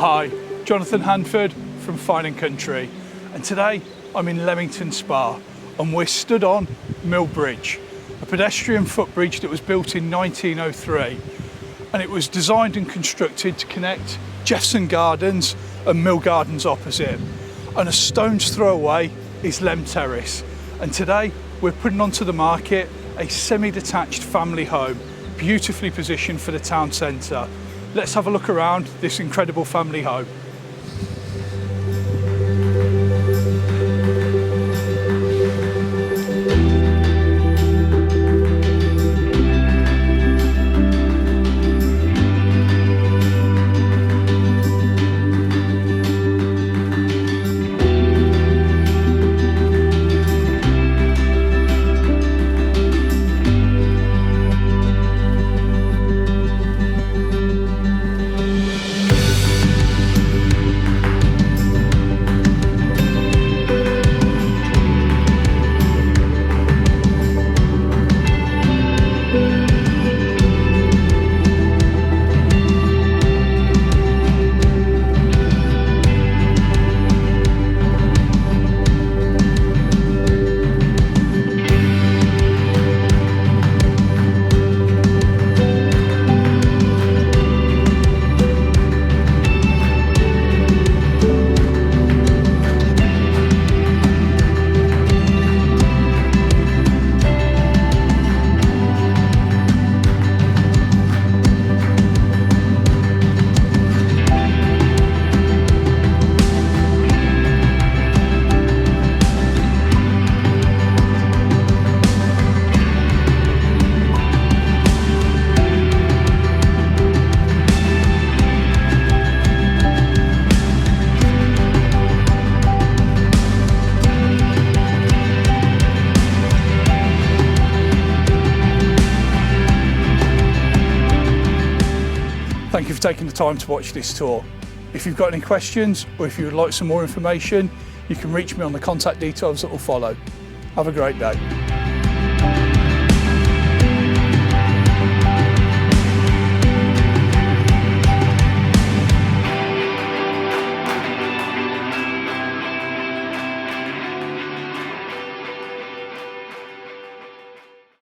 Hi, Jonathan Handford from Fine & Country, and today I'm in Leamington Spa and we're stood on Mill Bridge, a pedestrian footbridge that was built in 1903, and it was designed and constructed to connect Jeffson Gardens and Mill Gardens opposite, and a stone's throw away is Leam Terrace, and today we're putting onto the market a semi-detached family home, beautifully positioned for the town centre. Let's have a look around this incredible family home. Thank you for taking the time to watch this tour. If you've got any questions or if you would like some more information, you can reach me on the contact details that will follow. Have a great day.